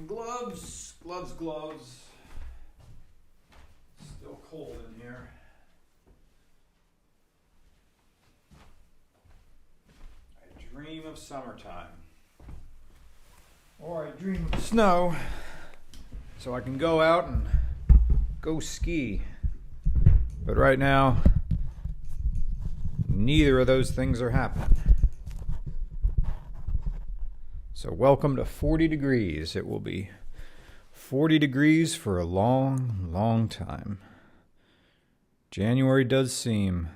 Gloves. Still cold in here. I dream of summertime. Or I dream of snow, so I can go out and go ski. But right now, neither of those things are happening. So welcome to 40 degrees. It will be 40 degrees for a long, long time. January does seem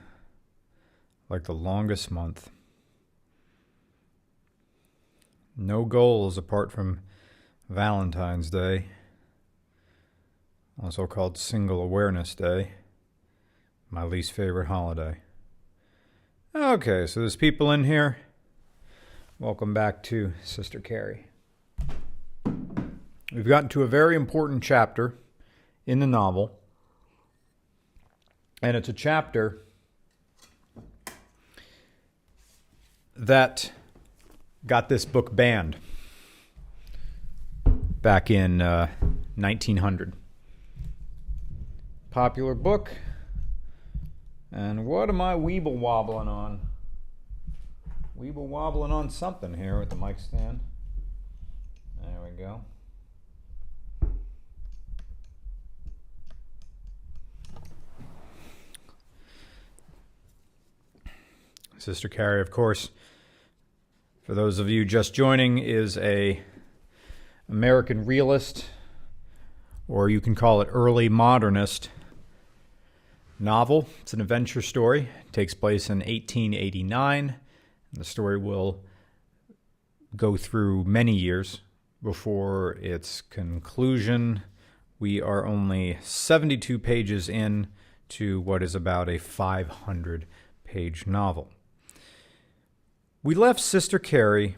like the longest month. No goals apart from Valentine's Day, also called Single Awareness Day, my least favorite holiday. Okay, so there's people in here. Welcome back to Sister Carrie. We've gotten to a very important chapter in the novel, and it's a chapter that got this book banned back in 1900. Popular book. And what am I weeble wobbling on? Weeble wobbling on something here with the mic stand. There we go. Sister Carrie, of course, for those of you just joining, is a American realist, or you can call it early modernist novel. It's an adventure story. It takes place in 1889. The story will go through many years before its conclusion. We are only 72 pages in to what is about a 500-page novel. We left Sister Carrie.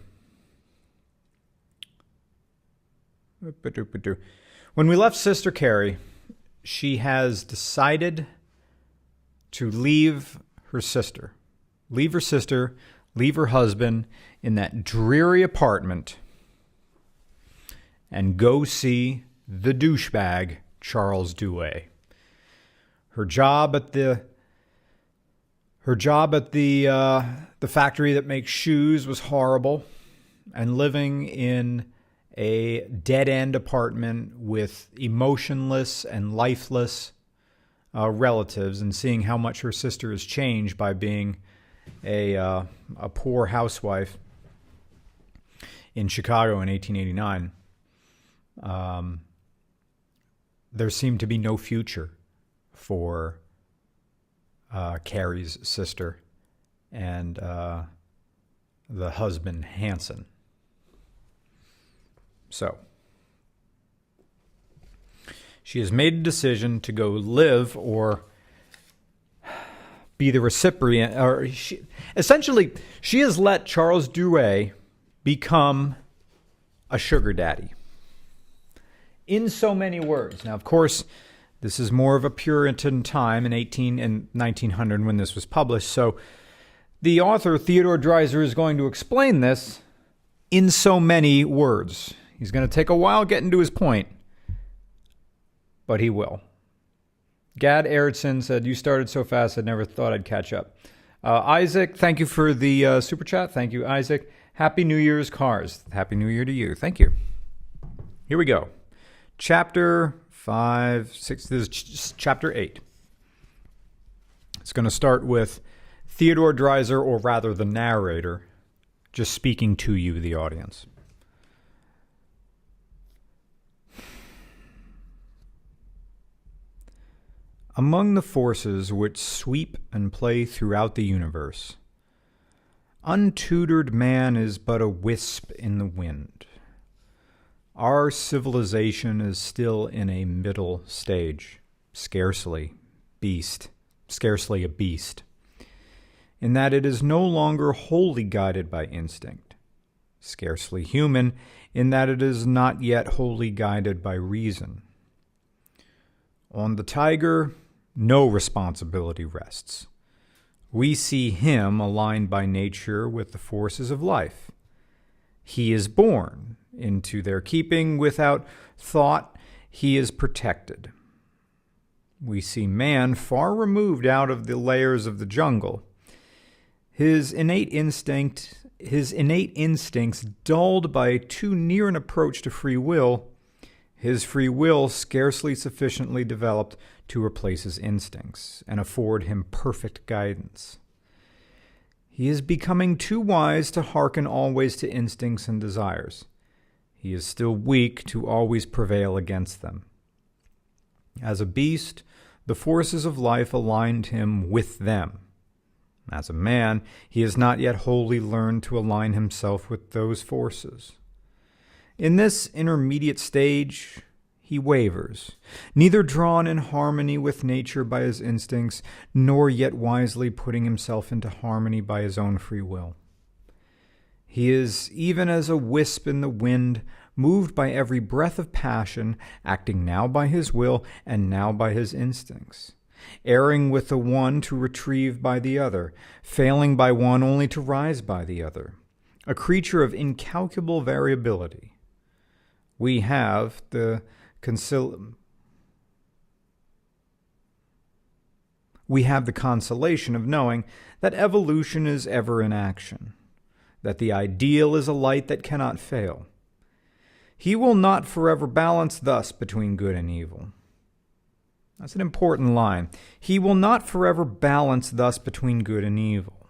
When we left Sister Carrie, she has decided to leave her sister. Leave her husband in that dreary apartment and go see the douchebag Charles Douay. Her job at the factory that makes shoes was horrible, and living in a dead-end apartment with emotionless and lifeless relatives, and seeing how much her sister has changed by being a poor housewife in Chicago in 1889. There seemed to be no future for Carrie's sister and the husband, Hanson. So she has made a decision to go live or be the recipient, or essentially she has let Charles Douay become a sugar daddy. In so many words. Now, of course, this is more of a Puritan time in 1900 when this was published. So the author, Theodore Dreiser, is going to explain this in so many words. He's going to take a while getting to his point, but he will. Gad Erickson said, "You started so fast, I never thought I'd catch up." Isaac, thank you for the super chat. Thank you, Isaac. Happy New Year's, Cars. Happy New Year to you. Thank you. Here we go. Chapter 5, 6, this is chapter 8. It's going to start with Theodore Dreiser, or rather the narrator, just speaking to you, the audience. Among the forces which sweep and play throughout the universe, untutored man is but a wisp in the wind. Our civilization is still in a middle stage, scarcely a beast, in that it is no longer wholly guided by instinct, scarcely human, in that it is not yet wholly guided by reason. On the tiger, no responsibility rests. We see him aligned by nature with the forces of life. He is born into their keeping without thought, he is protected. We see man far removed out of the layers of the jungle. His innate instincts dulled by too near an approach to free will, his free will scarcely sufficiently developed to replace his instincts and afford him perfect guidance. He is becoming too wise to hearken always to instincts and desires. He is still weak to always prevail against them. As a beast, the forces of life aligned him with them. As a man, he has not yet wholly learned to align himself with those forces. In this intermediate stage, he wavers, neither drawn in harmony with nature by his instincts, nor yet wisely putting himself into harmony by his own free will. He is even as a wisp in the wind, moved by every breath of passion, acting now by his will and now by his instincts, erring with the one to retrieve by the other, failing by one only to rise by the other, a creature of incalculable variability. We have the consolation of knowing that evolution is ever in action, that the ideal is a light that cannot fail. He will not forever balance thus between good and evil. That's an important line. He will not forever balance thus between good and evil.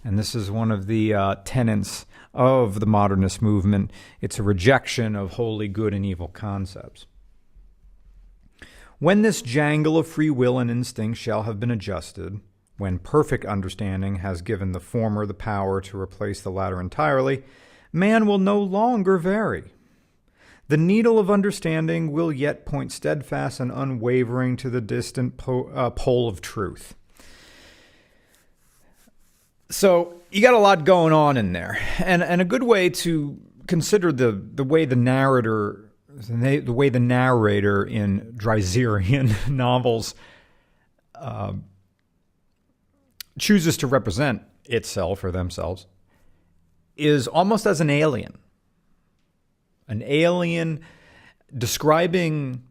And this is one of the tenets of the modernist movement. It's a rejection of wholly good and evil concepts. When this jangle of free will and instinct shall have been adjusted, when perfect understanding has given the former the power to replace the latter entirely, man will no longer vary. The needle of understanding will yet point steadfast and unwavering to the distant pole of truth. So you got a lot going on in there, and a good way to consider the way the narrator in Dreiserian novels chooses to represent itself or themselves is almost as an alien. An alien describing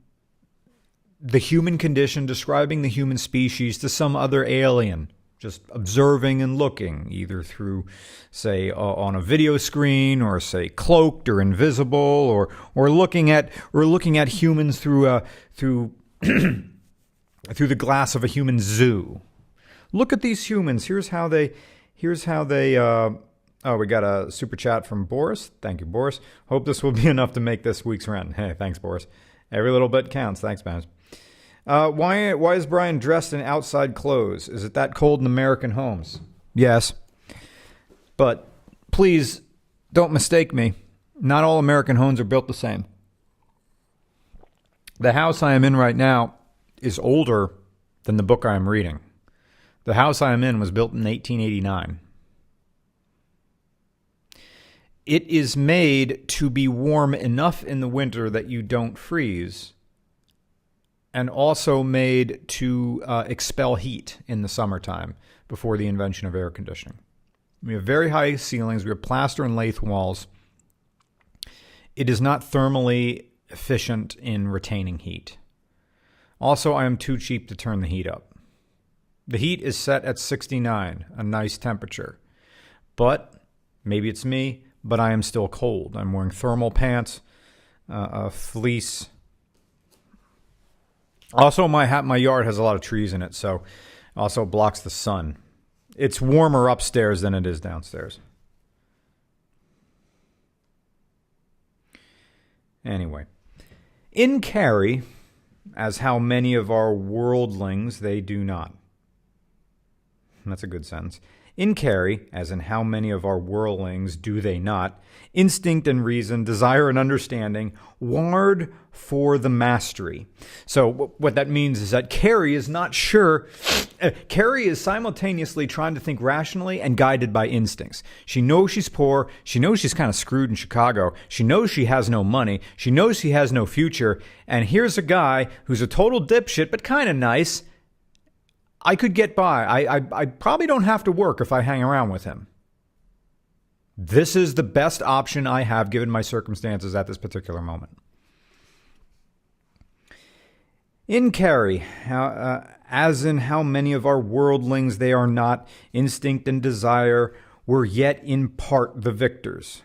the human condition, describing the human species to some other alien, just observing and looking, either through, say, on a video screen, or say cloaked or invisible, or looking at humans through through the glass of a human zoo. Look at these humans. Here's how they. Oh, we got a super chat from Boris. Thank you, Boris. Hope this will be enough to make this week's rent. Hey, thanks, Boris. Every little bit counts. Thanks, man. Why is Brian dressed in outside clothes? Is it that cold in American homes? Yes. But please don't mistake me. Not all American homes are built the same. The house I am in right now is older than the book I am reading. The house I am in was built in 1889. It is made to be warm enough in the winter that you don't freeze, and also made to expel heat in the summertime before the invention of air conditioning. We have very high ceilings. We have plaster and lath walls. It is not thermally efficient in retaining heat. Also, I am too cheap to turn the heat up. The heat is set at 69, a nice temperature. But, maybe it's me, but I am still cold. I'm wearing thermal pants, a fleece. Also, my yard has a lot of trees in it, so also blocks the sun. It's warmer upstairs than it is downstairs. Anyway, in Carrie, as how many of our worldlings they do not. That's a good sentence. In Carrie, as in how many of our worldlings do they not, instinct and reason, desire and understanding, ward for the mastery. So what that means is that Carrie is not sure. Carrie is simultaneously trying to think rationally and guided by instincts. She knows she's poor. She knows she's kind of screwed in Chicago. She knows she has no money. She knows she has no future. And here's a guy who's a total dipshit, but kind of nice. I could get by. I probably don't have to work if I hang around with him. This is the best option I have given my circumstances at this particular moment. In Carrie, as in how many of our worldlings they are not, instinct and desire were yet in part the victors.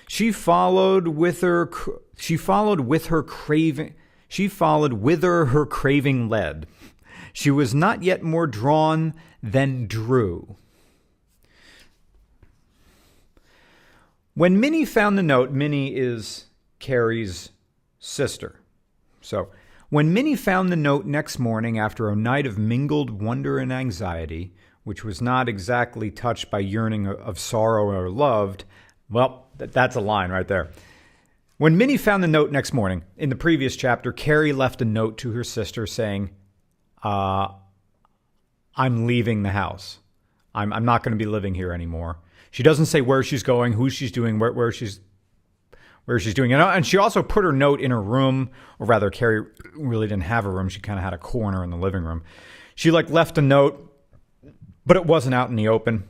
She followed whither her craving led. She was not yet more drawn than drew. When Minnie found the note, Minnie is Carrie's sister. So, when Minnie found the note next morning after a night of mingled wonder and anxiety, which was not exactly touched by yearning of sorrow or loved, well, that's a line right there. When Minnie found the note next morning, in the previous chapter, Carrie left a note to her sister saying, I'm leaving the house. I'm not going to be living here anymore. She doesn't say where she's going, who she's doing, where she's doing it. And she also put her note in her room, or rather, Carrie really didn't have a room. She kind of had a corner in the living room. She left a note, but it wasn't out in the open.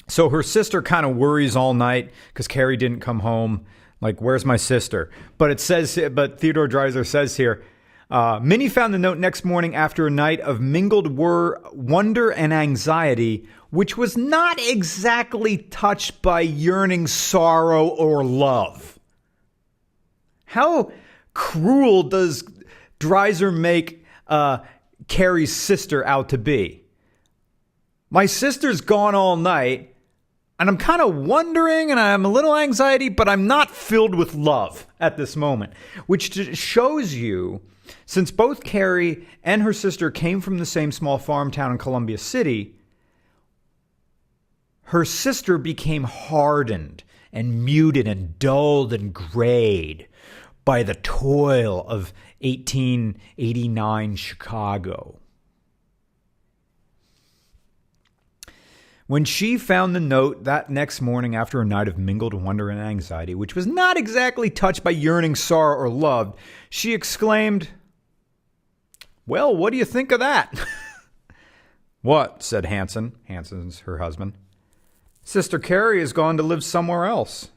So her sister kind of worries all night because Carrie didn't come home. Like, where's my sister? But Theodore Dreiser says here, Minnie found the note next morning after a night of mingled wonder and anxiety, which was not exactly touched by yearning sorrow or love. How cruel does Dreiser make Carrie's sister out to be? My sister's gone all night, and I'm kind of wondering, and I'm a little anxiety, but I'm not filled with love at this moment, which shows you, since both Carrie and her sister came from the same small farm town in Columbia City, her sister became hardened and muted and dulled and grayed by the toil of 1889 Chicago. When she found the note that next morning after a night of mingled wonder and anxiety, which was not exactly touched by yearning, sorrow, or love, she exclaimed, "Well, what do you think of that?" "What?" said Hanson. Hanson's her husband. "Sister Carrie has gone to live somewhere else."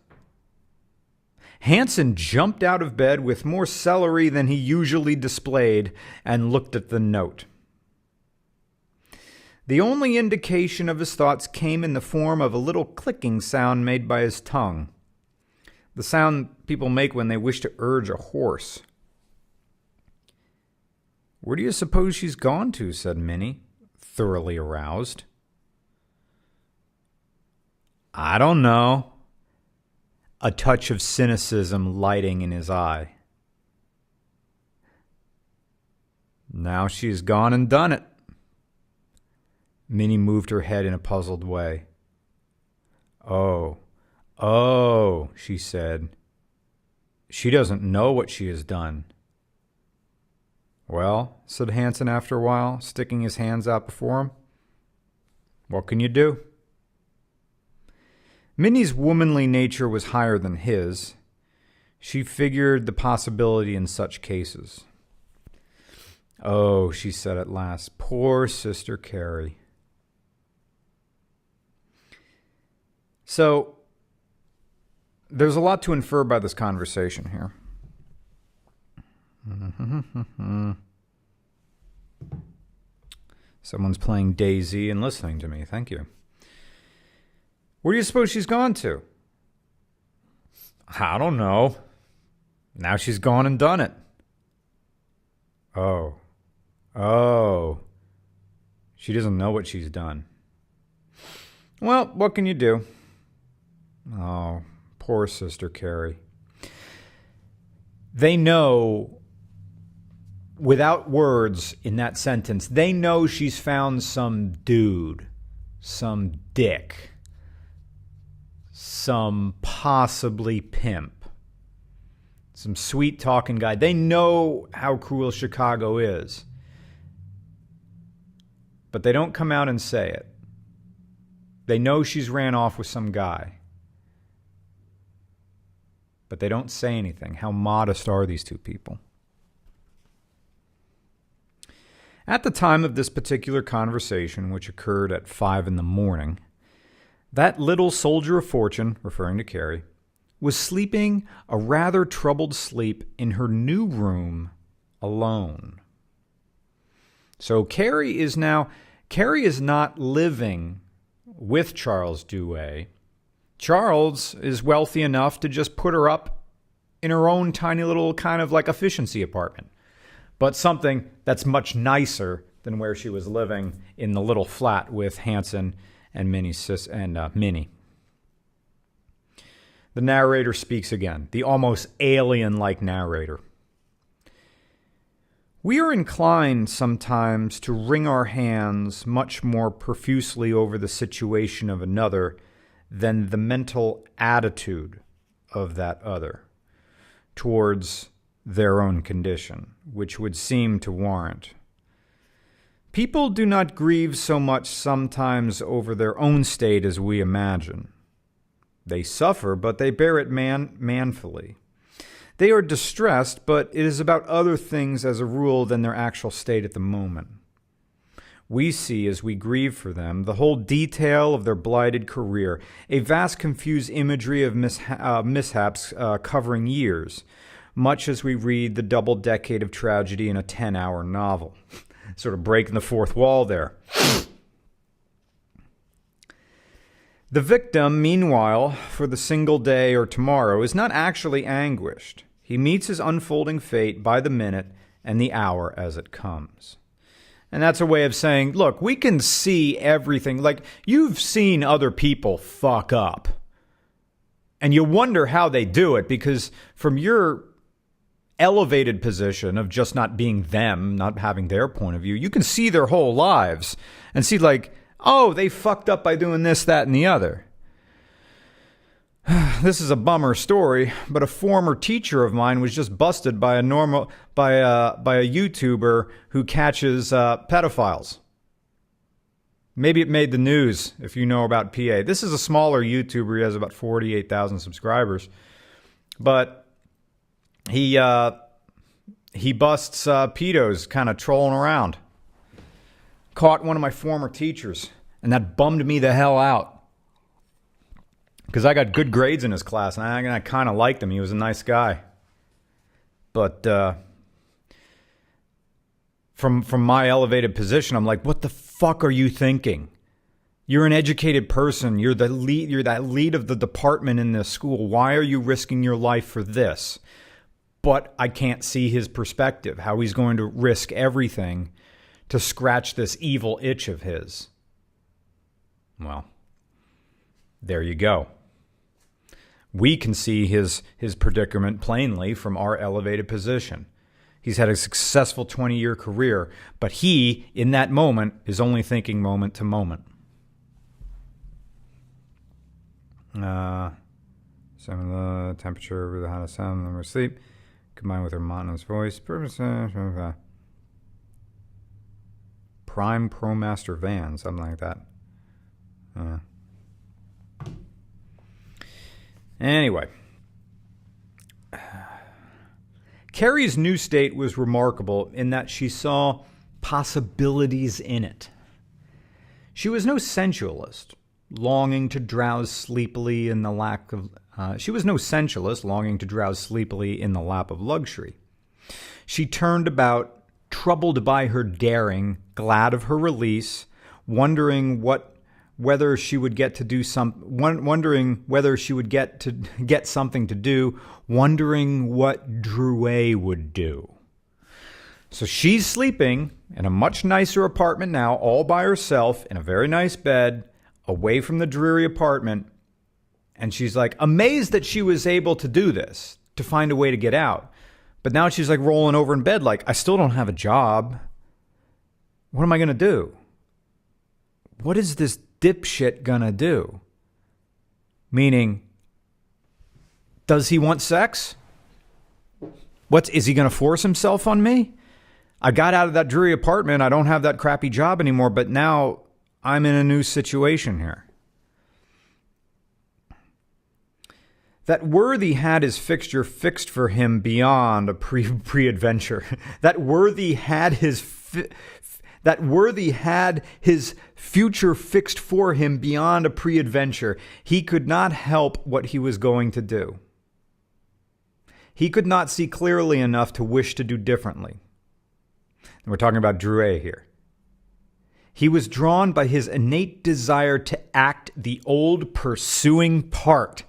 Hanson jumped out of bed with more celery than he usually displayed and looked at the note. The only indication of his thoughts came in the form of a little clicking sound made by his tongue. The sound people make when they wish to urge a horse. "Where do you suppose she's gone to?" said Minnie, thoroughly aroused. "I don't know." A touch of cynicism lighting in his eye. "Now she's gone and done it." Minnie moved her head in a puzzled way. Oh, she said. "She doesn't know what she has done." "Well," said Hanson after a while, sticking his hands out before him, "what can you do?" Minnie's womanly nature was higher than his. She figured the possibility in such cases. "Oh," she said at last, "poor Sister Carrie." So, there's a lot to infer by this conversation here. Someone's playing Daisy and listening to me. Thank you. Where do you suppose she's gone to? "I don't know. Now she's gone and done it." Oh. She doesn't know what she's done. "Well, what can you do?" Oh, poor Sister Carrie. They know, without words in that sentence, they know she's found some dude, some dick, some possibly pimp, some sweet-talking guy. They know how cruel Chicago is. But they don't come out and say it. They know she's ran off with some guy. But they don't say anything. How modest are these two people? At the time of this particular conversation, which occurred at 5 a.m, that little soldier of fortune, referring to Carrie, was sleeping a rather troubled sleep in her new room alone. So Carrie is not living with Charles Dewey. Charles is wealthy enough to just put her up in her own tiny little kind of like efficiency apartment, but something that's much nicer than where she was living in the little flat with Hanson and Minnie. The narrator speaks again, the almost alien-like narrator. We are inclined sometimes to wring our hands much more profusely over the situation of another than the mental attitude of that other towards their own condition, which would seem to warrant. People do not grieve so much sometimes over their own state as we imagine. They suffer, but they bear it manfully. They are distressed, but it is about other things as a rule than their actual state at the moment. We see, as we grieve for them, the whole detail of their blighted career, a vast confused imagery of mishaps covering years, much as we read the double decade of tragedy in a 10-hour novel. Sort of breaking the fourth wall there. The victim, meanwhile, for the single day or tomorrow, is not actually anguished. He meets his unfolding fate by the minute and the hour as it comes. And that's a way of saying, look, we can see everything. Like, you've seen other people fuck up. And you wonder how they do it, because from your elevated position of just not being them, not having their point of view, you can see their whole lives and see like, oh, they fucked up by doing this, that, and the other. This is a bummer story, but a former teacher of mine was just busted by a YouTuber who catches pedophiles. Maybe it made the news if you know about PA. This is a smaller YouTuber. He has about 48,000 subscribers, but he busts pedos kind of trolling around. Caught one of my former teachers, and that bummed me the hell out. Because I got good grades in his class, and I kind of liked him. He was a nice guy. But from my elevated position, I'm like, what the fuck are you thinking? You're an educated person. You're the lead. You're that lead of the department in this school. Why are you risking your life for this? But I can't see his perspective, how he's going to risk everything to scratch this evil itch of his. Well, there you go. We can see his predicament plainly from our elevated position. He's had a successful 20-year career, but he, in that moment, is only thinking moment to moment. Some of the temperature over the hottest sound when we're asleep, combined with her monotonous voice. Prime ProMaster van, something like that. Anyway, Carrie's new state was remarkable in that she saw possibilities in it. She was no sensualist, longing to drowse sleepily in the lap of luxury. She turned about, troubled by her daring, glad of her release, wondering whether she would get something to do, wondering what Drouet would do. So she's sleeping in a much nicer apartment now, all by herself, in a very nice bed, away from the dreary apartment. And she's like amazed that she was able to do this, to find a way to get out. But now she's like rolling over in bed like, I still don't have a job. What am I going to do? What is this dipshit gonna do? Meaning, does he want sex? Is he gonna force himself on me? I got out of that dreary apartment. I don't have that crappy job anymore, but now I'm in a new situation here. That worthy had his fixture fixed for him beyond a pre-adventure. That worthy had his That Worthy had his future fixed for him beyond a pre-adventure. He could not help what he was going to do. He could not see clearly enough to wish to do differently. And we're talking about Drouet here. He was drawn by his innate desire to act the old pursuing part.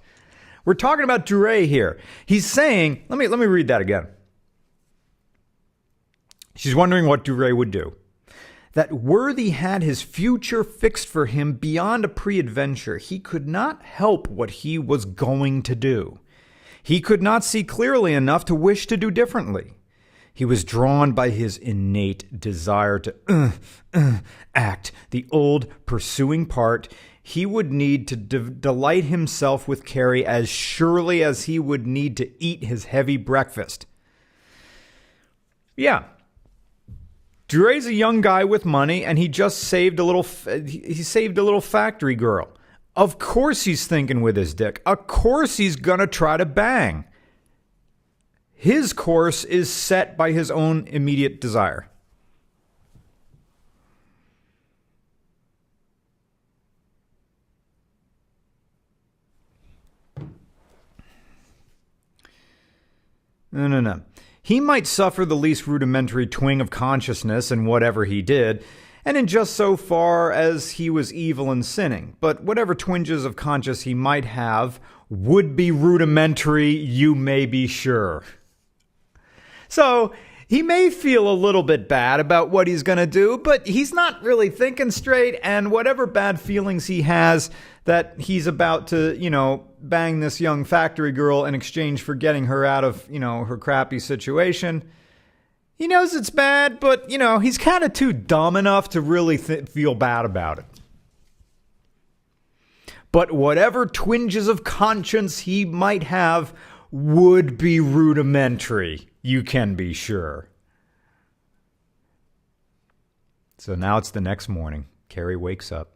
We're talking about Drouet here. He's saying, let me read that again. She's wondering what Drouet would do. That Worthy had his future fixed for him beyond a pre-adventure. He could not help what he was going to do. He could not see clearly enough to wish to do differently. He was drawn by his innate desire to act the old pursuing part. He would need to delight himself with Carrie as surely as he would need to eat his heavy breakfast. Yeah. Drouet's a young guy with money, and he just saved a little factory girl. Of course he's thinking with his dick. Of course he's gonna try to bang. His course is set by his own immediate desire. No. He might suffer the least rudimentary twinge of consciousness in whatever he did, and in just so far as he was evil and sinning. But whatever twinges of conscience he might have would be rudimentary, you may be sure. So he may feel a little bit bad about what he's going to do, but he's not really thinking straight, and whatever bad feelings he has that he's about to, bang this young factory girl in exchange for getting her out of, her crappy situation, he knows it's bad, but, he's kind of too dumb enough to really feel bad about it. But whatever twinges of conscience he might have would be rudimentary, you can be sure. So now it's the next morning. Carrie wakes up.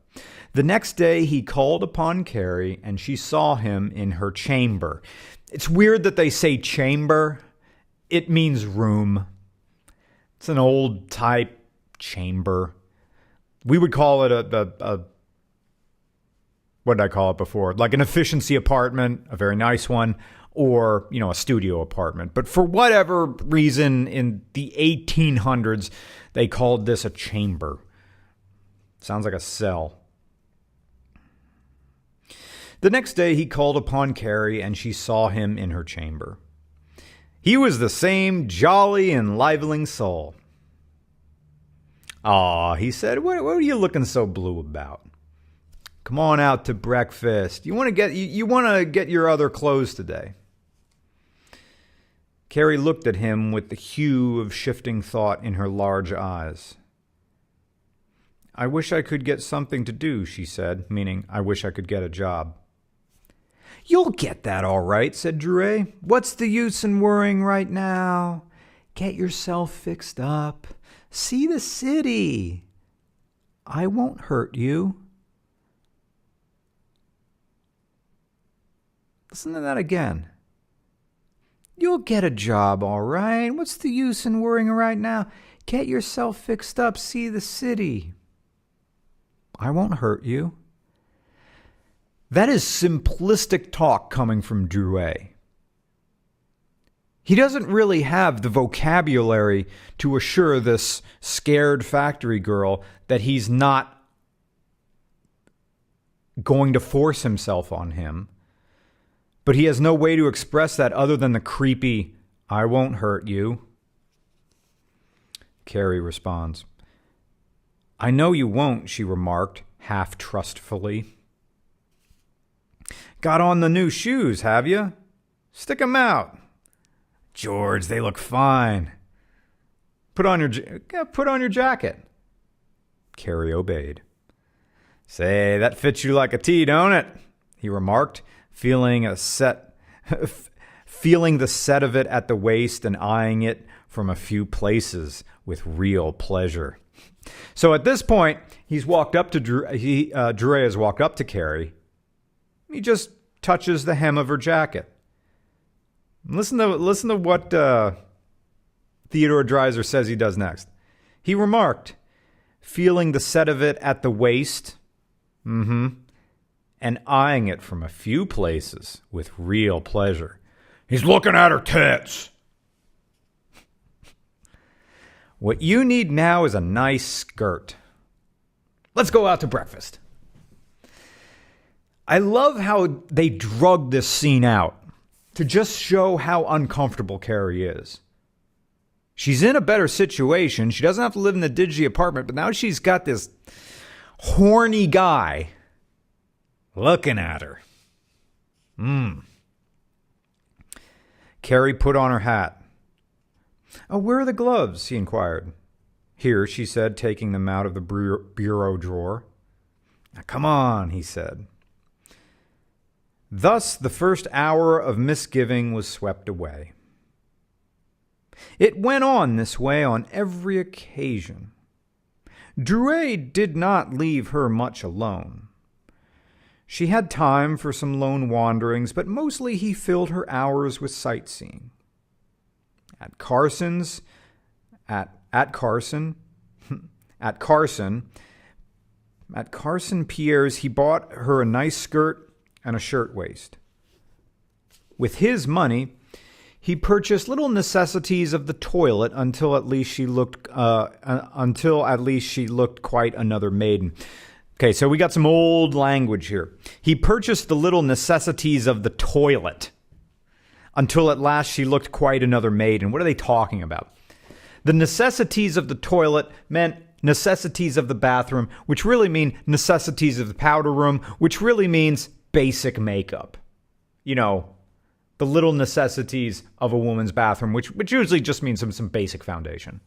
The next day, he called upon Carrie, and she saw him in her chamber. It's weird that they say chamber. It means room. It's an old type chamber. We would call it a what did I call it before? Like an efficiency apartment, a very nice one, or, a studio apartment. But for whatever reason, in the 1800s, they called this a chamber. Sounds like a cell. The next day, he called upon Carrie, and she saw him in her chamber. He was the same jolly, enlivening soul. "Aw," he said, what are you looking so blue about? Come on out to breakfast. You want to get your other clothes today." Carrie looked at him with the hue of shifting thought in her large eyes. "I wish I could get something to do," she said, meaning I wish I could get a job. "You'll get that all right," said Drouet. "What's the use in worrying right now? Get yourself fixed up. See the city. I won't hurt you." Listen to that again. "You'll get a job, all right. What's the use in worrying right now? Get yourself fixed up. See the city. I won't hurt you." That is simplistic talk coming from Drouet. He doesn't really have the vocabulary to assure this scared factory girl that he's not going to force himself on him. But he has no way to express that other than the creepy, "I won't hurt you." Carrie responds. "I know you won't," she remarked, half trustfully. "Got on the new shoes, have you? Stick 'em out." "George, they look fine." Put on your jacket." Carrie obeyed. "Say, that fits you like a tee, don't it?" he remarked, feeling the set of it at the waist and eyeing it from a few places with real pleasure. So at this point, Drouet has walked up to Carrie. He just touches the hem of her jacket. Listen to what Theodore Dreiser says he does next. He remarked, feeling the set of it at the waist, and eyeing it from a few places with real pleasure. He's looking at her tits. What you need now is a nice skirt. Let's go out to breakfast. I love how they drug this scene out to just show how uncomfortable Carrie is. She's in a better situation. She doesn't have to live in the dingy apartment, but now she's got this horny guy looking at her. Carrie put on her hat. Oh, where are the gloves? He inquired. Here, she said, taking them out of the bureau drawer. Now, come on, he said. Thus, the first hour of misgiving was swept away. It went on this way on every occasion. Drouet did not leave her much alone. She had time for some lone wanderings, but mostly he filled her hours with sightseeing. At Carson, Pierre's, he bought her a nice skirt and a shirtwaist. With his money, he purchased little necessities of the toilet until at least she looked quite another maiden. Okay, so we got some old language here. He purchased the little necessities of the toilet until at last she looked quite another maiden. What are they talking about? The necessities of the toilet meant necessities of the bathroom, which really mean necessities of the powder room, which really means basic makeup. You know, the little necessities of a woman's bathroom, which usually just means some basic foundation.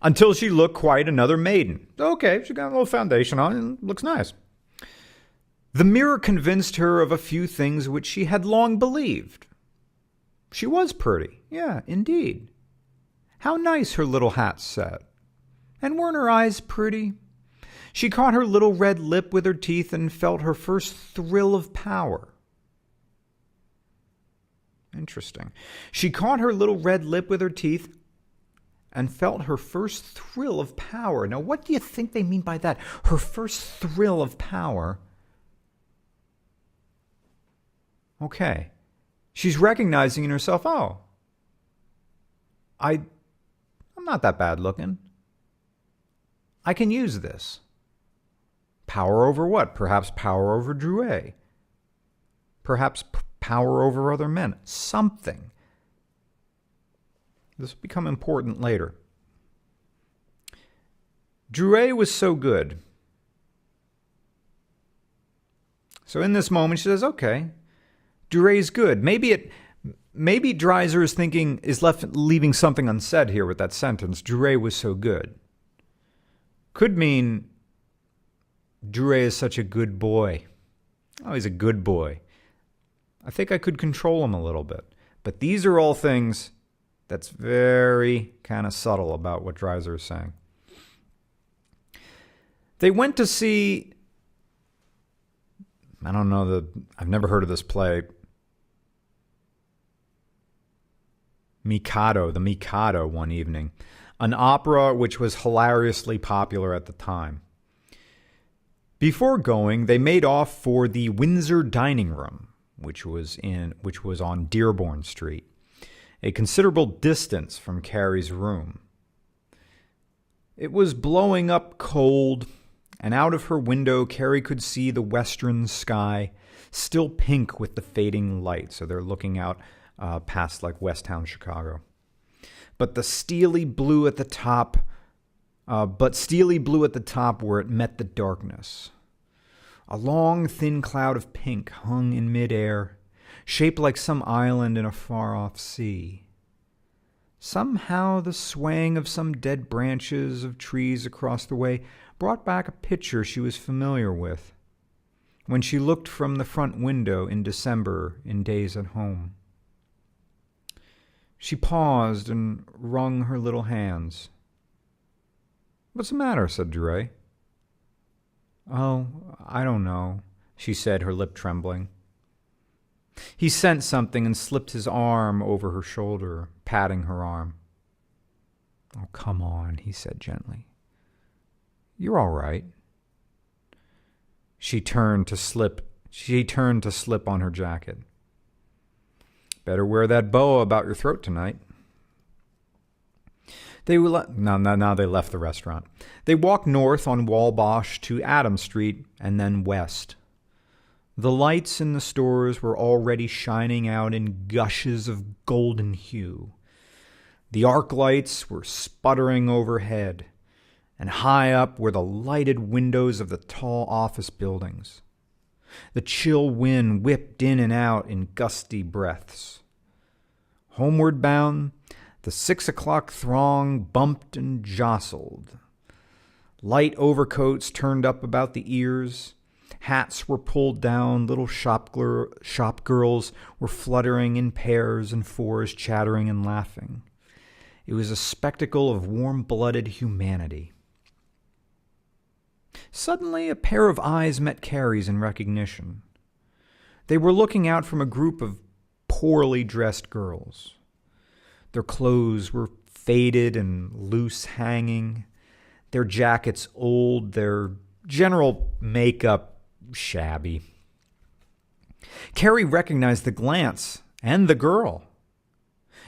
Until she looked quite another maiden. Okay, she got a little foundation on and looks nice. The mirror convinced her of a few things which she had long believed. She was pretty, yeah, indeed. How nice her little hat sat. And weren't her eyes pretty? She caught her little red lip with her teeth and felt her first thrill of power. Interesting. She caught her little red lip with her teeth and felt her first thrill of power. Now, what do you think they mean by that? Her first thrill of power. Okay. She's recognizing in herself, oh, I'm not that bad looking. I can use this. Power over what? Perhaps power over Drouet. Perhaps power over other men. Something. This will become important later. Drouet was so good. So in this moment, she says, okay, Drouet's good. Maybe Dreiser is leaving something unsaid here with that sentence. Drouet was so good. Could mean Drouet is such a good boy. Oh, he's a good boy. I think I could control him a little bit. But these are all things that's very kind of subtle about what Dreiser is saying. They went to see, I've never heard of this play, The Mikado one evening, an opera which was hilariously popular at the time. Before going, they made off for the Windsor Dining Room, which was on Dearborn Street, a considerable distance from Carrie's room. It was blowing up cold, and out of her window, Carrie could see the western sky, still pink with the fading light. So they're looking out past like West Town, Chicago. But steely blue at the top where it met the darkness. A long, thin cloud of pink hung in midair, shaped like some island in a far-off sea. Somehow the swaying of some dead branches of trees across the way brought back a picture she was familiar with when she looked from the front window in December in Days at Home. She paused and wrung her little hands. "What's the matter?" said Drouet. "Oh, I don't know," she said, her lip trembling. He sensed something and slipped his arm over her shoulder, patting her arm. Oh, come on, he said gently. You're all right. She turned to slip on her jacket. Better wear that boa about your throat tonight. Now they left the restaurant. They walked north on Walbosch to Adams Street and then west. The lights in the stores were already shining out in gushes of golden hue. The arc lights were sputtering overhead, and high up were the lighted windows of the tall office buildings. The chill wind whipped in and out in gusty breaths. Homeward bound, the 6 o'clock throng bumped and jostled. Light overcoats turned up about the ears. Hats were pulled down. Little shop girls were fluttering in pairs and fours, chattering and laughing. It was a spectacle of warm-blooded humanity. Suddenly, a pair of eyes met Carrie's in recognition. They were looking out from a group of poorly dressed girls. Their clothes were faded and loose hanging, their jackets old, their general makeup shabby. Carrie recognized the glance and the girl.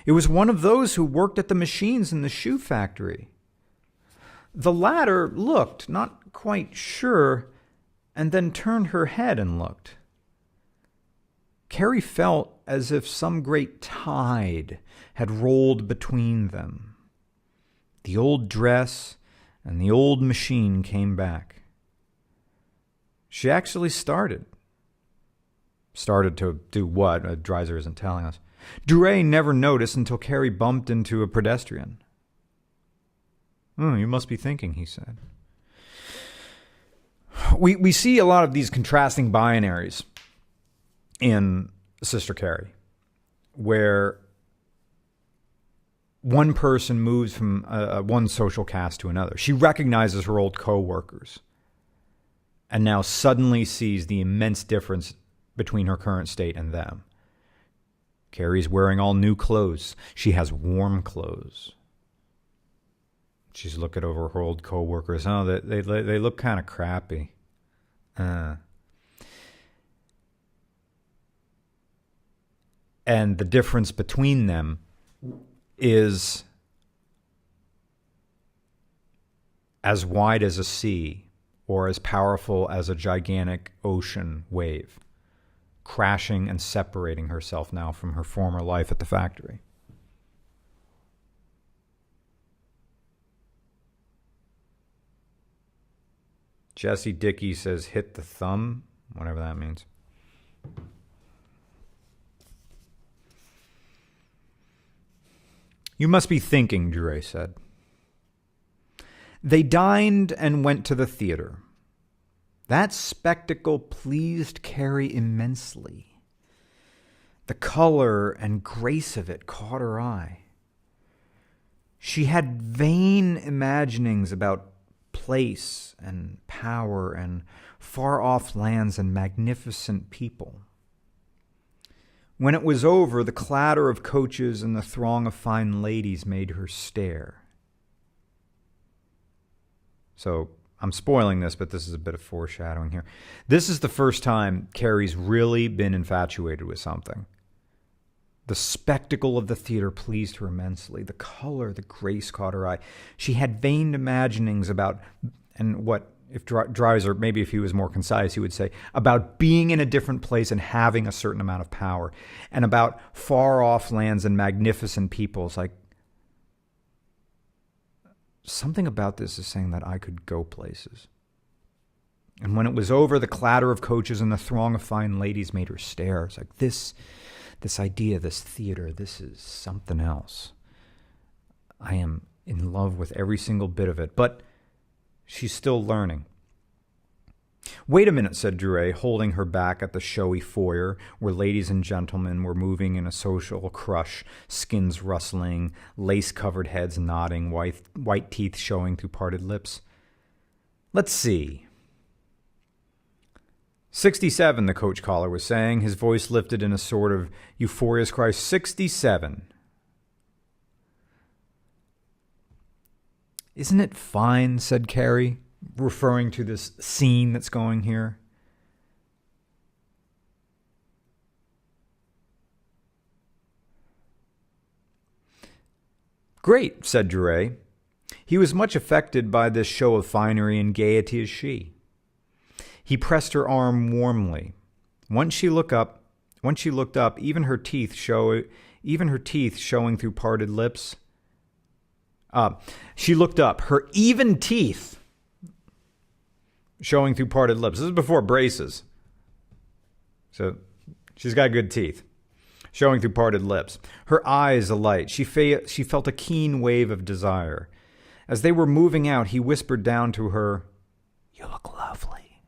It was one of those who worked at the machines in the shoe factory. The latter looked, not quite sure, and then turned her head and looked. Carrie felt as if some great tide had rolled between them. The old dress and the old machine came back. She actually started. Started to do what? Dreiser isn't telling us. Duray never noticed until Carrie bumped into a pedestrian. "Oh, you must be thinking," he said. We see a lot of these contrasting binaries in Sister Carrie, where one person moves from one social caste to another. She recognizes her old co-workers and now suddenly sees the immense difference between her current state and them. Carrie's wearing all new clothes. She has warm clothes. She's looking over her old co-workers. Oh, they look kind of crappy. And the difference between them is as wide as a sea or as powerful as a gigantic ocean wave, crashing and separating herself now from her former life at the factory. Jesse Dickey says, hit the thumb, whatever that means. You must be thinking, Duray said. They dined and went to the theater. That spectacle pleased Carrie immensely. The color and grace of it caught her eye. She had vain imaginings about place and power and far-off lands and magnificent people. When it was over, the clatter of coaches and the throng of fine ladies made her stare. So, I'm spoiling this, but this is a bit of foreshadowing here. This is the first time Carrie's really been infatuated with something. The spectacle of the theater pleased her immensely. The color, the grace caught her eye. She had vain imaginings about, and what, if Dreiser, maybe if he was more concise, he would say, about being in a different place and having a certain amount of power, and about far-off lands and magnificent peoples. Like, something about this is saying that I could go places. And when it was over, the clatter of coaches and the throng of fine ladies made her stare. It's like, this idea, this theater, this is something else. I am in love with every single bit of it, but she's still learning. Wait a minute, said Duray, holding her back at the showy foyer where ladies and gentlemen were moving in a social crush, skins rustling, lace-covered heads nodding, white teeth showing through parted lips. Let's see. 67, the coach caller was saying, his voice lifted in a sort of euphorious cry. 67. Isn't it fine, said Carrie, referring to this scene that's going here. Great, said Drouet. He was much affected by this show of finery and gaiety as she. He pressed her arm warmly. Once she looked up, even her teeth showing through parted lips. She looked up, her even teeth showing through parted lips. This is before braces. So she's got good teeth. Showing through parted lips. Her eyes alight. She felt a keen wave of desire. As they were moving out, he whispered down to her, "You look lovely."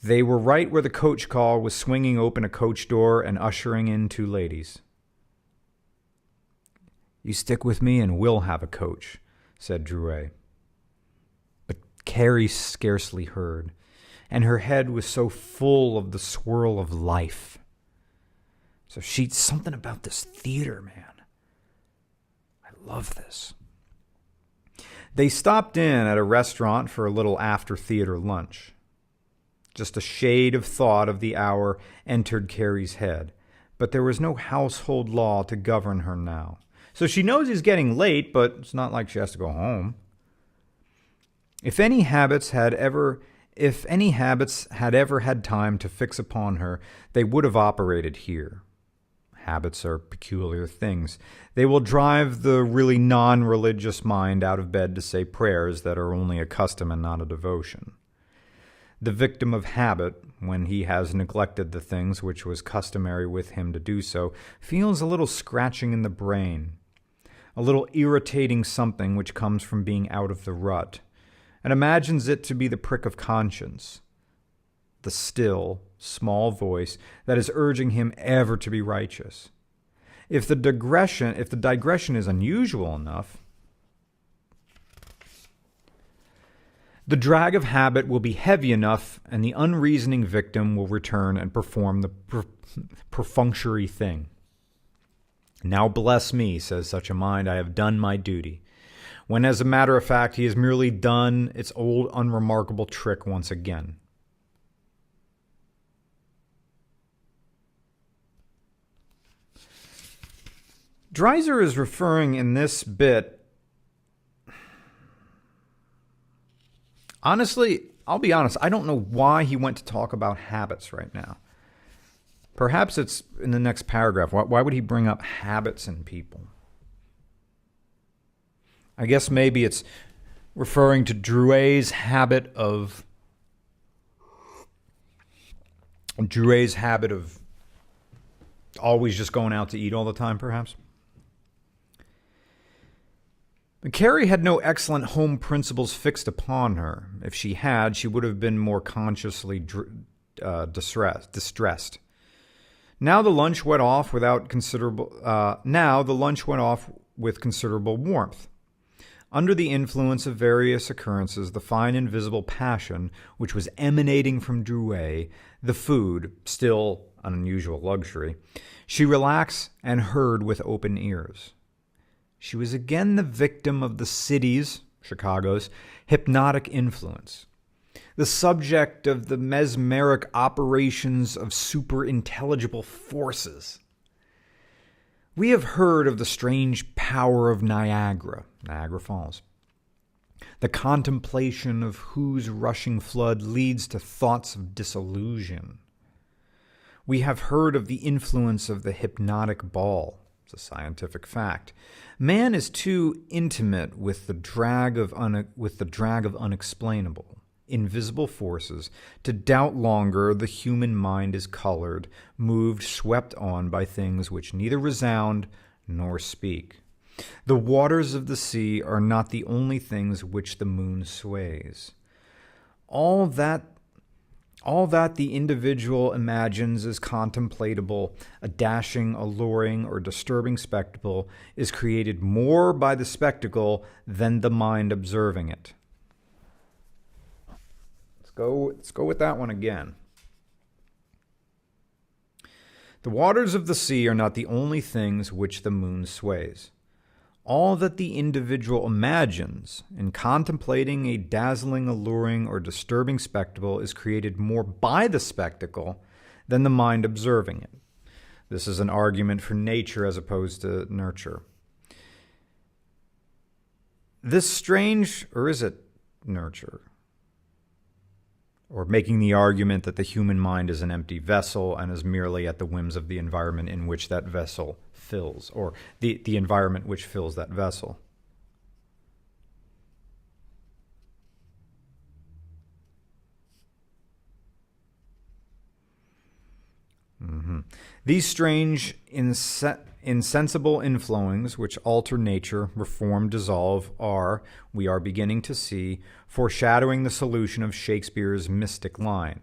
They were right where the coach car was swinging open a coach door and ushering in two ladies. "You stick with me and we'll have a coach," said Drouet. But Carrie scarcely heard, and her head was so full of the swirl of life. So something about this theater, man. I love this. They stopped in at a restaurant for a little after-theater lunch. Just a shade of thought of the hour entered Carrie's head, but there was no household law to govern her now. So she knows he's getting late, but it's not like she has to go home. If any habits had ever had time to fix upon her, they would have operated here. Habits are peculiar things. They will drive the really non-religious mind out of bed to say prayers that are only a custom and not a devotion. The victim of habit, when he has neglected the things which was customary with him to do so, feels a little scratching in the brain, a little irritating something which comes from being out of the rut, and imagines it to be the prick of conscience, the still, small voice that is urging him ever to be righteous. If the digression is unusual enough, the drag of habit will be heavy enough, and the unreasoning victim will return and perform the perfunctory thing. "Now bless me," says such a mind, "I have done my duty," when as a matter of fact he has merely done its old unremarkable trick once again. Dreiser is referring in this bit. Honestly, I'll be honest, I don't know why he went to talk about habits right now. Perhaps it's in the next paragraph. Why would he bring up habits in people? I guess maybe it's referring to Drouet's habit of always just going out to eat all the time, perhaps. But Carrie had no excellent home principles fixed upon her. If she had, she would have been more consciously distressed. Now the lunch went off with considerable warmth. Under the influence of various occurrences, the fine invisible passion which was emanating from Drouet, the food, still an unusual luxury, she relaxed and heard with open ears. She was again the victim of the city's, Chicago's, hypnotic influence, the subject of the mesmeric operations of superintelligible forces. We have heard of the strange power of Niagara Falls, the contemplation of whose rushing flood leads to thoughts of disillusion. We have heard of the influence of the hypnotic ball. It's a scientific fact. Man is too intimate with the drag of unexplainable, invisible forces to doubt longer the human mind is colored, moved, swept on by things which neither resound nor speak. The waters of the sea are not the only things which the moon sways. All that the individual imagines as contemplatable, a dashing, alluring, or disturbing spectacle, is created more by the spectacle than the mind observing it. Let's go with that one again. The waters of the sea are not the only things which the moon sways. all that the individual imagines in contemplating a dazzling, alluring, or disturbing spectacle is created more by the spectacle than the mind observing it. This is an argument for nature as opposed to nurture. This strange, or is it nurture? Or making the argument that the human mind is an empty vessel and is merely at the whims of the environment in which that vessel fills, or the environment which fills that vessel. These strange, insensible inflowings which alter nature, reform, dissolve, are, we are beginning to see, foreshadowing the solution of Shakespeare's mystic line.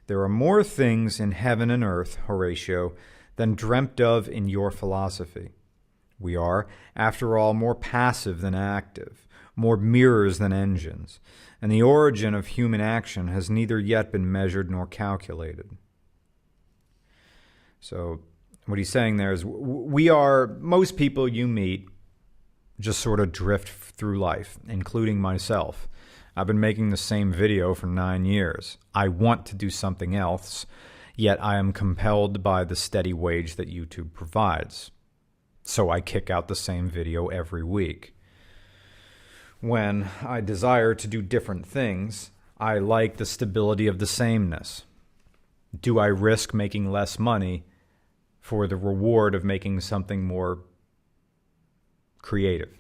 There are more things in heaven and earth, Horatio, than dreamt of in your philosophy. We are, after all, more passive than active, more mirrors than engines, and the origin of human action has neither yet been measured nor calculated. So what he's saying there is most people you meet just sort of drift through life, including myself. I've been making the same video for 9 years. I want to do something else, yet I am compelled by the steady wage that YouTube provides. So I kick out the same video every week. When I desire to do different things, I like the stability of the sameness. Do I risk making less money for the reward of making something more creative?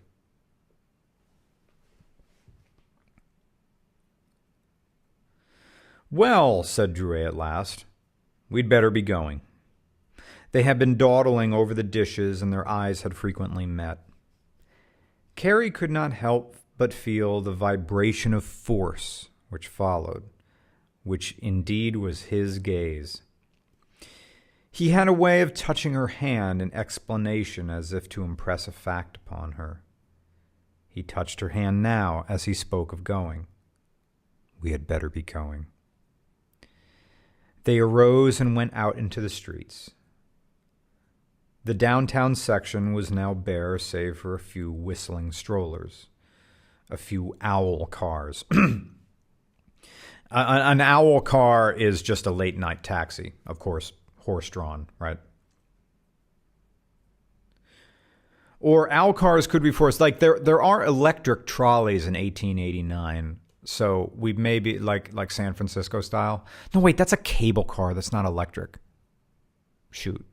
Well, said Drouet at last, we'd better be going. They had been dawdling over the dishes, and their eyes had frequently met. Carrie could not help but feel the vibration of force which followed, which indeed was his gaze. He had a way of touching her hand in explanation as if to impress a fact upon her. He touched her hand now as he spoke of going. We had better be going. They arose and went out into the streets. The downtown section was now bare save for a few whistling strollers, a few owl cars. An owl car is just a late-night taxi, of course, horse-drawn, right? Or owl cars could be forced. Like there are electric trolleys in 1889, so we may be like San Francisco style. No, wait, that's a cable car. That's not electric. Shoot.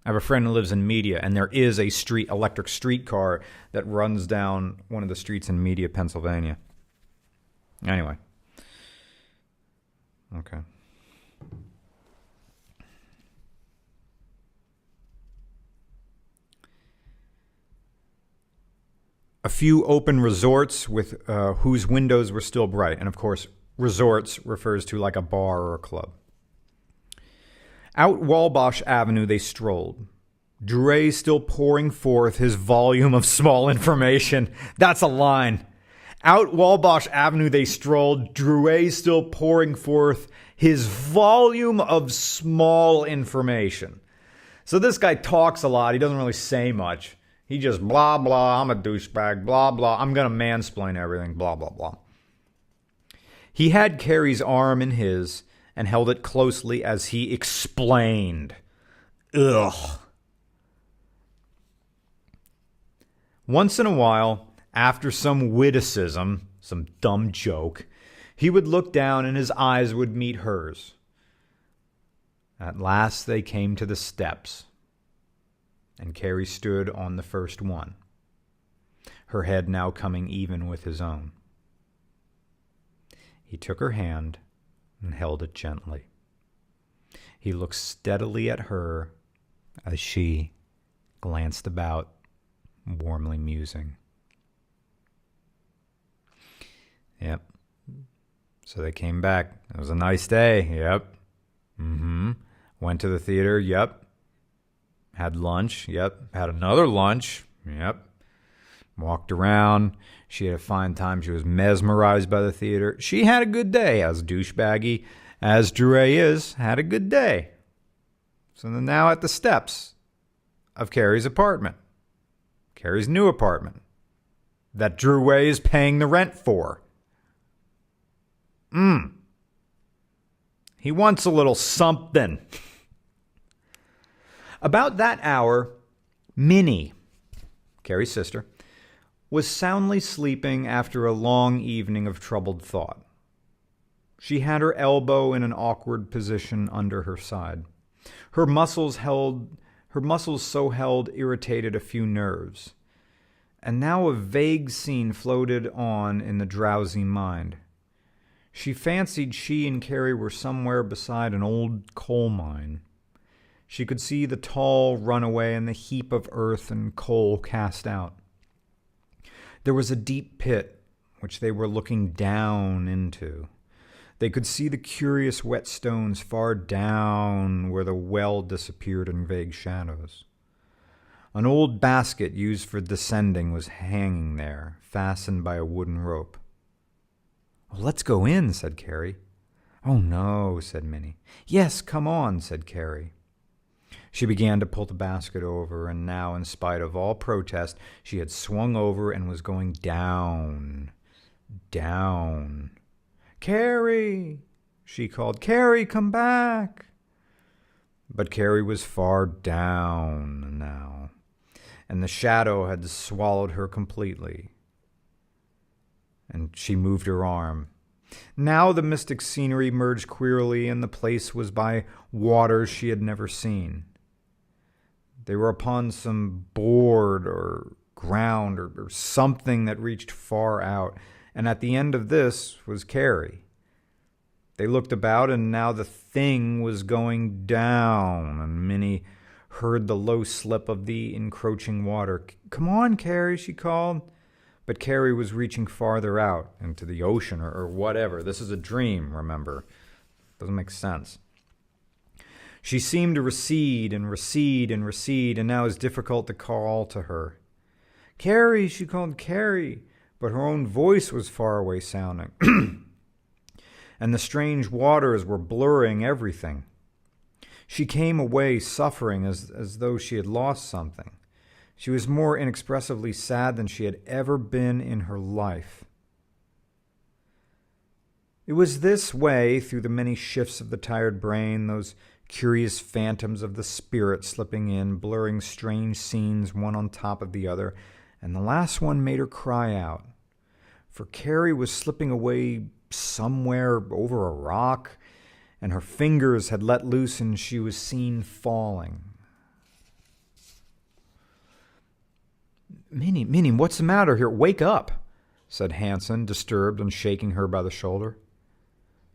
I have a friend who lives in Media, and there is a electric streetcar that runs down one of the streets in Media, Pennsylvania. Anyway. Okay. A few open resorts with whose windows were still bright. And of course, resorts refers to like a bar or a club. Out Walbosch Avenue they strolled, Drouet still pouring forth his volume of small information. That's a line. Out Walbosch Avenue they strolled, Drouet still pouring forth his volume of small information. So this guy talks a lot. He doesn't really say much. He just blah, blah, I'm a douchebag, blah, blah, I'm going to mansplain everything, blah, blah, blah. He had Carrie's arm in his and held it closely as he explained. Ugh. Once in a while, after some witticism, some dumb joke, he would look down and his eyes would meet hers. At last they came to the steps, and Carrie stood on the first one, her head now coming even with his own. He took her hand and held it gently. He looked steadily at her as she glanced about, warmly musing. Yep. So they came back. It was a nice day. Yep. Went to the theater. Yep. Had lunch. Yep. Had another lunch. Yep. Walked around. She had a fine time. She was mesmerized by the theater. She had a good day, as douchebaggy as Drouet is, had a good day. So they're now at the steps of Carrie's apartment. Carrie's new apartment that Drouet is paying the rent for. He wants a little something. About that hour, Minnie, Carrie's sister, was soundly sleeping after a long evening of troubled thought. She had her elbow in an awkward position under her side. Her muscles so held irritated a few nerves. And now a vague scene floated on in the drowsy mind. She fancied she and Carrie were somewhere beside an old coal mine. She could see the tall runaway and the heap of earth and coal cast out. There was a deep pit which they were looking down into. They could see the curious wet stones far down where the well disappeared in vague shadows. An old basket used for descending was hanging there, fastened by a wooden rope. "Oh, let's go in," said Carrie. "Oh, no," said Minnie. "Yes, come on," said Carrie. She began to pull the basket over, and now, in spite of all protest, she had swung over and was going down. "Carrie!" she called. "Carrie, come back!" But Carrie was far down now, and the shadow had swallowed her completely. And she moved her arm. Now the mystic scenery merged queerly, and the place was by waters she had never seen. They were upon some board or ground or something that reached far out, and at the end of this was Carrie. They looked about, and now the thing was going down, and Minnie heard the low slip of the encroaching water. "Come on, Carrie," she called. But Carrie was reaching farther out into the ocean or whatever. This is a dream, remember. Doesn't make sense. She seemed to recede, and now it's difficult to call to her. "Carrie," she called, "Carrie," but her own voice was far away sounding. And the strange waters were blurring everything. She came away suffering as though she had lost something. She was more inexpressibly sad than she had ever been in her life. It was this way, through the many shifts of the tired brain, those curious phantoms of the spirit slipping in, blurring strange scenes one on top of the other, and the last one made her cry out. For Carrie was slipping away somewhere over a rock, and her fingers had let loose, and she was seen falling. Minnie, what's the matter here? Wake up," said Hanson, disturbed and shaking her by the shoulder.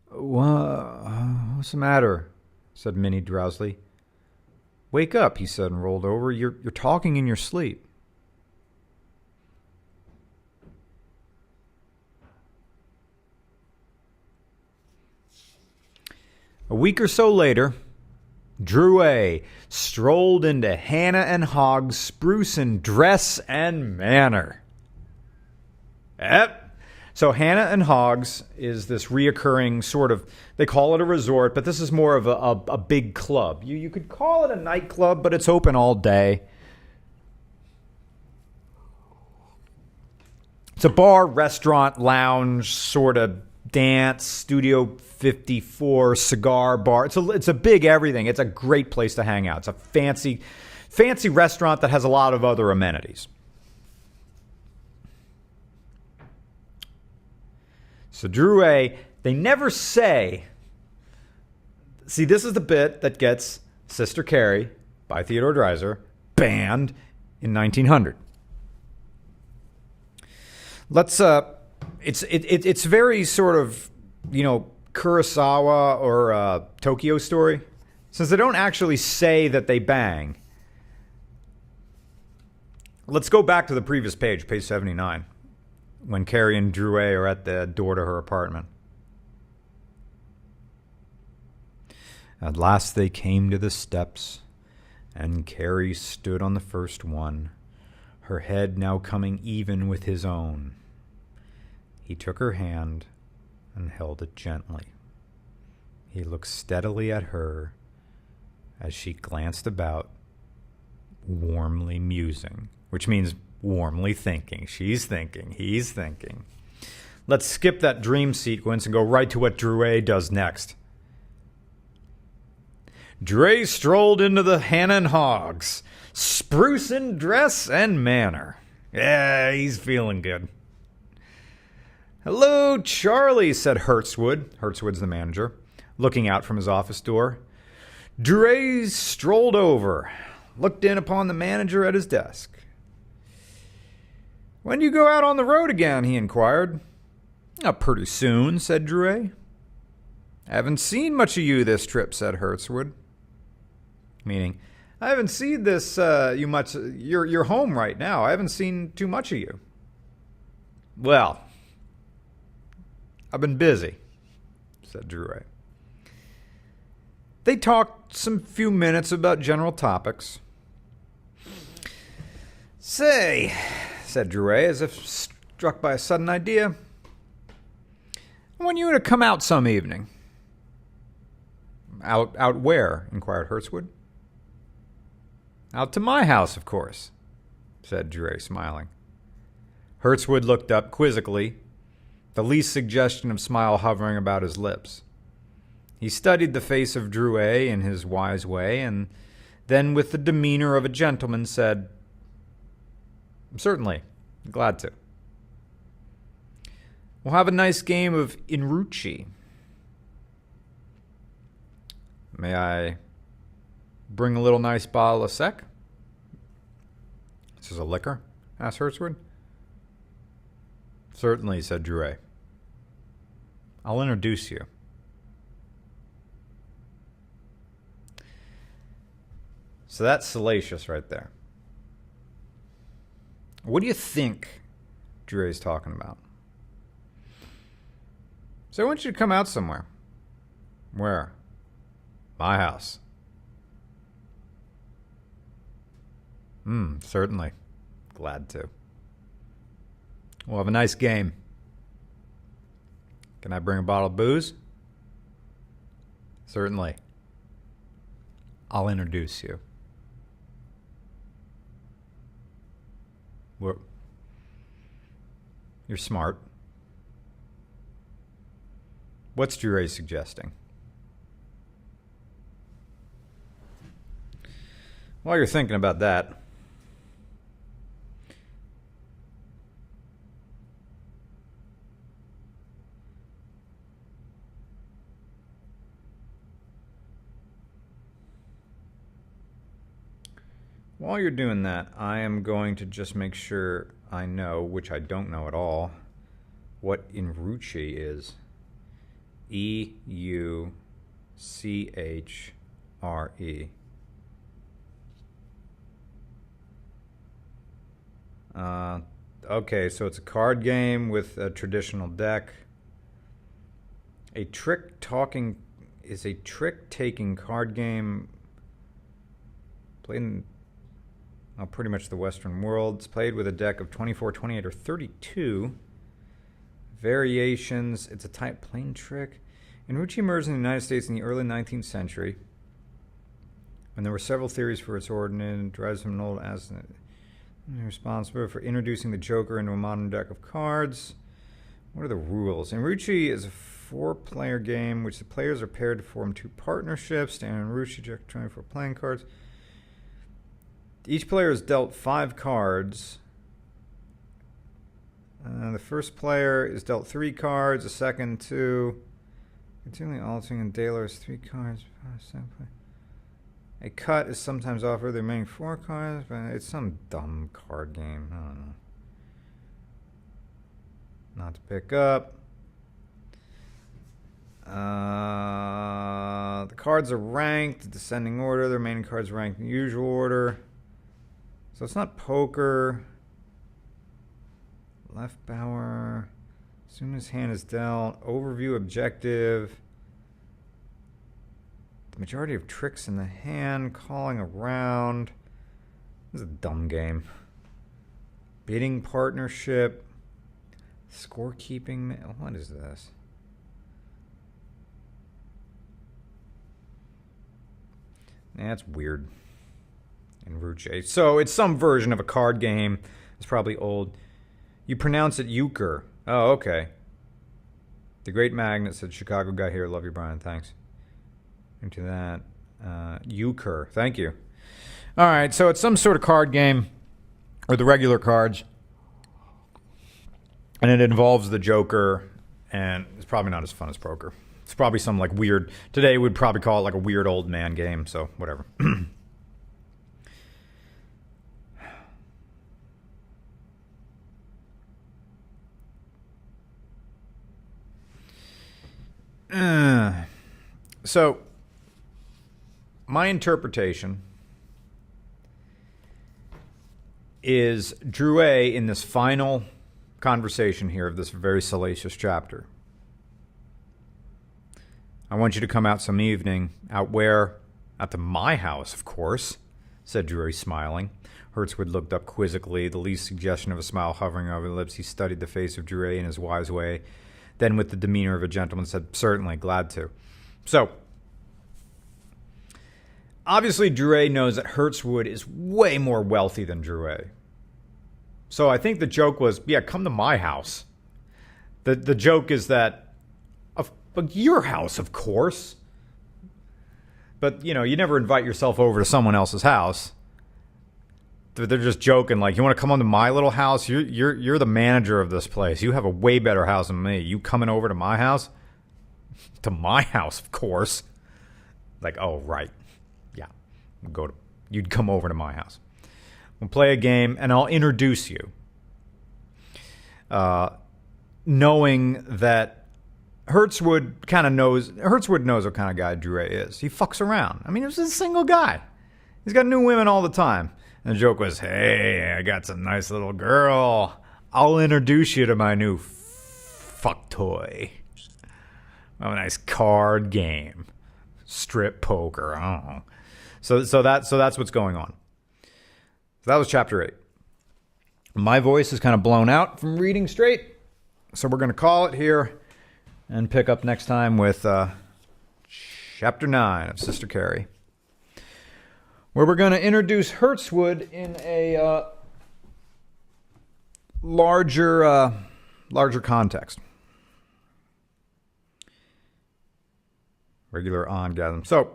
What's the matter?" said Minnie drowsily. "Wake up," he said, and rolled over. You're talking in your sleep." A week or so later, Drouet strolled into Hannah and Hogg's spruce in dress and manner. Yep. So Hannah and Hogg's is this reoccurring sort of, they call it a resort, but this is more of a big club. You could call it a nightclub, but it's open all day. It's a bar, restaurant, lounge, sort of dance, Studio 54, cigar bar. It's a big everything. It's a great place to hang out. It's a fancy restaurant that has a lot of other amenities. So Drouet, they never say. See, this is the bit that gets Sister Carrie by Theodore Dreiser banned in 1900. It's very sort of, Kurosawa or Tokyo Story, since they don't actually say that they bang. Let's go back to the previous page 79, when Carrie and Drouet are at the door to her apartment. At last they came to the steps, and Carrie stood on the first one, her head now coming even with his own. He took her hand and held it gently. He looked steadily at her as she glanced about, warmly musing, which means warmly thinking. She's thinking. He's thinking. Let's skip that dream sequence and go right to what Drouet does next. Drouet strolled into the Hannah and Hogs, spruce in dress and manner. Yeah, he's feeling good. Hello, Charlie, said Hertzwood. Hertzwood's the manager, looking out from his office door. Drouet strolled over, looked in upon the manager at his desk. When do you go out on the road again? He inquired. Pretty soon, said Drouet. Haven't seen much of you this trip, said Hertzwood. Meaning, I haven't seen this you much. You're home right now. I haven't seen too much of you. Well, I've been busy, said Drouet. They talked some few minutes about general topics. Say, said Drouet, as if struck by a sudden idea, I want you to come out some evening. Out where? Inquired Hertzwood. Out to my house, of course, said Drouet, smiling. Hertzwood looked up quizzically, the least suggestion of smile hovering about his lips. He studied the face of Drouet in his wise way, and then with the demeanor of a gentleman said, Certainly, glad to. We'll have a nice game of Inrucci. May I bring a little nice bottle of sec? This is a liquor? Asked Hertzwood. Certainly, said Drouet. I'll introduce you. So that's salacious right there. What do you think Drouet's talking about? So I want you to come out somewhere. Where? My house. Certainly. Glad to. We'll have a nice game. Can I bring a bottle of booze? Certainly. I'll introduce you. You're smart. What's Drouet suggesting? While you're thinking about that, while you're doing that, I am going to just make sure I know, which I don't know at all, what Inrucci is. E-U-C-H-R-E. Okay, so it's a card game with a traditional deck. A trick-taking card game played in pretty much the Western world. It's played with a deck of 24, 28, or 32 variations. It's a type plain trick. Inrucci emerged in the United States in the early 19th century, when there were several theories for its origin. It derives from an old responsible for introducing the Joker into a modern deck of cards. What are the rules? Inrucci is a 4-player game, which the players are paired to form 2 partnerships. Standard Inrucci, Jack 24 playing cards. Each player is dealt 5 cards. The first player is dealt 3 cards, the second 2. Continually altering and dealers 3 cards. A cut is sometimes offered the remaining 4 cards, but it's some dumb card game. I don't know. Not to pick up. The cards are ranked, descending order. The remaining cards are ranked in usual order. So it's not poker. Left bower. As soon as hand is dealt. Overview objective. The majority of tricks in the hand. Calling around. This is a dumb game. Bidding partnership. Scorekeeping. What is this? That's weird. Ruche. So it's some version of a card game. It's probably old. You pronounce it euchre. Oh, okay. The Great Magnet said, Chicago guy here. Love you, Brian. Thanks. Into that. Euchre. Thank you. All right, so it's some sort of card game, or the regular cards, and it involves the Joker, and it's probably not as fun as poker. It's probably some like weird, today we'd probably call it like a weird old man game, so whatever. So, my interpretation is Drouet in this final conversation here of this very salacious chapter. I want you to come out some evening. Out where? Out to my house, of course, said Drouet, smiling. Hertzwood looked up quizzically, the least suggestion of a smile hovering over the lips. He studied the face of Drouet in his wise way. Then, with the demeanor of a gentleman, said, certainly, glad to. So, obviously, Drouet knows that Hertzwood is way more wealthy than Drouet. So I think the joke was, yeah, come to my house. The joke is that, your house, of course. But, you never invite yourself over to someone else's house. They're just joking, like, you want to come onto my little house? You're the manager of this place. You have a way better house than me. You coming over to my house? To my house, of course. Like, oh, right. Yeah. You'd come over to my house. We'll play a game, and I'll introduce you. Knowing that Hertzwood knows what kind of guy Drouet is. He fucks around. I mean, he's a single guy. He's got new women all the time. And the joke was, hey, I got some nice little girl. I'll introduce you to my new fuck toy. Oh, a nice card game. Strip poker. Oh. So that's what's going on. So that was chapter 8. My voice is kind of blown out from reading straight. So we're going to call it here and pick up next time with chapter 9 of Sister Carrie, where we're going to introduce Hertzwood in a larger context. Regular ongasm. So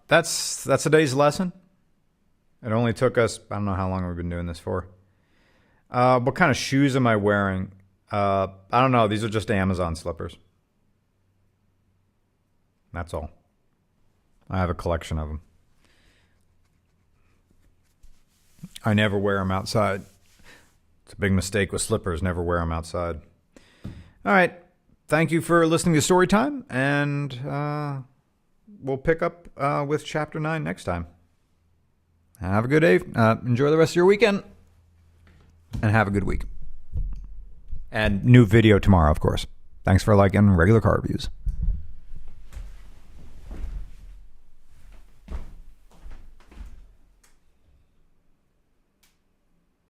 that's today's lesson. It only took us, I don't know how long we've been doing this for. What kind of shoes am I wearing? I don't know. These are just Amazon slippers. That's all. I have a collection of them. I never wear them outside. It's a big mistake with slippers. Never wear them outside. All right. Thank you for listening to Storytime, and we'll pick up with Chapter 9 next time. Have a good day. Enjoy the rest of your weekend, and have a good week. And new video tomorrow, of course. Thanks for liking Regular Car Reviews.